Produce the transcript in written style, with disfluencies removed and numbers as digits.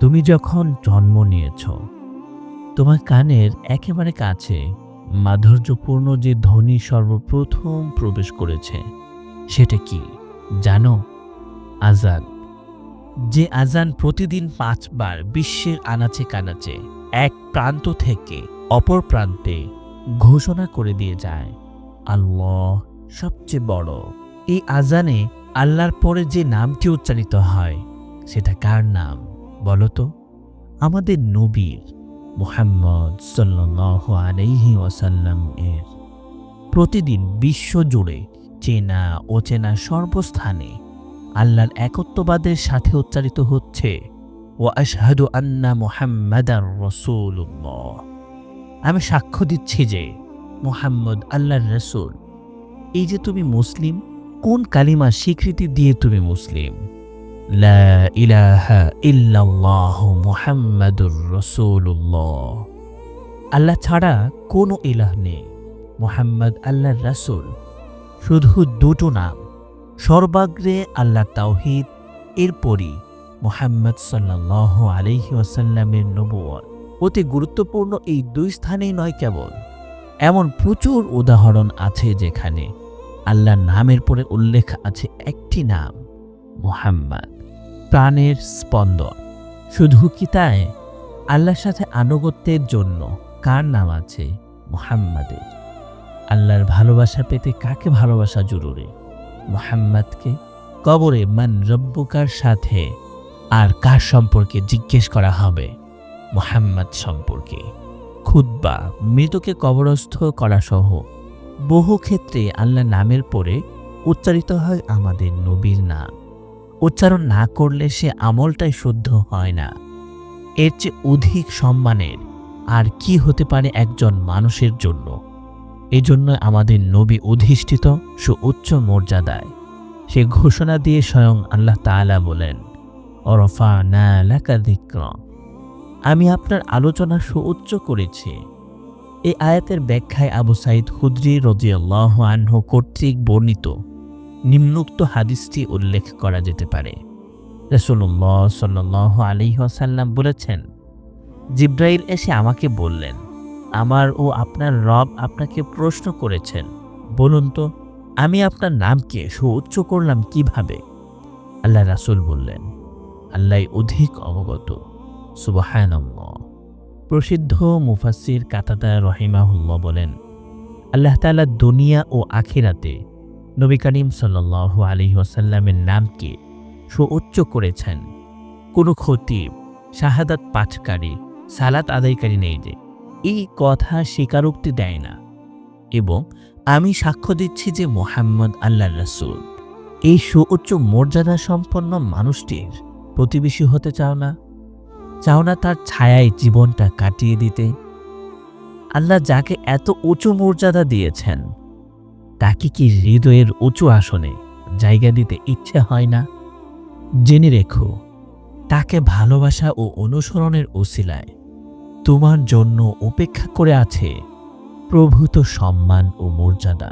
তুমি যখন জন্ম নিয়েছ, তোমার কানের একেবারে কাছে মাধুর্যপূর্ণ যে ধ্বনি সর্বপ্রথম প্রবেশ করেছে, সেটা কি জানো? আজান। যে আজান প্রতিদিন ৫ বার বিশ্বের আনাচে কানাচে এক প্রান্ত থেকে অপর প্রান্তে ঘোষণা করে দিয়ে যায়, আল্লাহ সবচেয়ে বড়। এই আজানে আল্লাহর পরে যে নামটি উচ্চারিত হয়, সেটা কার নাম বলো তো? আমাদের নবীর, মুহাম্মদ সাল্লাল্লাহু আলাইহি ওয়াসাল্লাম এর। প্রতিদিন বিশ্ব জুড়ে চেনা অচেনা সর্বস্থানে আল্লাহর একত্ববাদের সাথে উচ্চারিত হচ্ছে, ওয়া আশহাদু আন্না মুহাম্মাদার রাসূলুল্লাহ। আমি সাক্ষ্য দিচ্ছি যে মুহাম্মদ আল্লাহর রাসূল। এই যে তুমি মুসলিম, কোন কালিমার স্বীকৃতি দিয়ে তুমি মুসলিম? লা ইলাহা ইল্লাল্লাহু মুহাম্মাদুর রাসূলুল্লাহ। আল্লাহ ছাড়া কোনো ইলাহ নেই, মুহাম্মদ আল্লাহর রাসূল। শুধু দুটো নাম, সর্বাগ্রে আল্লাহ তাওহীদ, এরপরই মুহাম্মদ সাল্লাল্লাহু আলাইহি ওয়াসাল্লামের নবুয়ত। অতি গুরুত্বপূর্ণ এই দুই স্থানেই নয় কেবল, এমন প্রচুর উদাহরণ আছে যেখানে আল্লাহর নামের পরে উল্লেখ আছে একটি নাম, মুহাম্মদ, প্রাণের স্পন্দন। শুধু কি তাই, আল্লাহর সাথে আনুগত্যের জন্য কার নাম আছে? মুহাম্মাদের। আল্লাহর ভালোবাসা পেতে কাকে ভালোবাসা জরুরি? মুহাম্মাদকে। কবরে মান রব্বুকার সাথে আর কার সম্পর্কে জিজ্ঞেস করা হবে? মুহাম্মদ সম্পর্কে। খুতবা, মৃতকে কবরস্থ করা সহ বহু ক্ষেত্রে আল্লাহ নামের পরে উচ্চারিত হয় আমাদের নবীর নাম। উচ্চারণ না করলে সে আমলটাই শুদ্ধ হয় না। এর চেয়ে অধিক সম্মানের আর কি হতে পারে একজন মানুষের জন্য? এজন্য আমাদের নবী অধিষ্ঠিত সুউচ্চ মর্যাদায়। সে ঘোষণা দিয়ে স্বয়ং আল্লাহ তাআলা বলেন, ওয়ারাফা'না লাকা যিকরা। আমি আপনার আলোচনা সুউচ্চ করেছি। এই আয়াতের ব্যাখ্যায় আবু সাঈদ খুদরী রাদিয়াল্লাহু আনহু কর্তৃক বর্ণিত নিম্নোক্ত হাদিসটি উল্লেখ করা যেতে পারে। রাসূলুল্লাহ সাল্লাল্লাহু আলাইহি ওয়াসাল্লাম বলেছেন, জিবরাইল এসে আমাকে বললেন, আমার ও আপনার রব আপনাকে প্রশ্ন করেছেন, বলুন তো আমি আপনার নামকে সুউচ্চ করলাম কিভাবে? আল্লাহ রাসূল বললেন, আল্লাহ অধিক অবগত। সুবহানাল্লাহ। প্রসিদ্ধ মুফাসসির কাতাদা রাহিমাহুল্লাহ বলেন, আল্লাহ তাআলা দুনিয়া ও আখিরাতে নবী করিম সাল্লাল্লাহু আলাইহি ওয়াসাল্লামের নামকে সুউচ্চ করেছেন। কোনো খতিব, শাহাদাত পাঠকারী, সালাত আদায়কারী নেই যে এই কথা স্বীকারোক্তি দেয় না। এবং আমি সাক্ষ্য দিচ্ছি যে মুহাম্মদ আল্লাহর রাসূল। এই সুউচ্চ মর্যাদা সম্পন্ন মানুষটির প্রতিবেশী হতে চাও না? চাও না তার ছায়ায় জীবনটা কাটিয়ে দিতে? আল্লাহ যাকে এত উঁচু মর্যাদা দিয়েছেন, তাকে কি হৃদয়ের উঁচু আসনে জায়গা দিতে ইচ্ছে হয় না? জেনে রেখো, তাকে ভালোবাসা ও অনুসরণের উসিলায় তোমার জন্য অপেক্ষা করে আছে প্রভূত সম্মান ও মর্যাদা।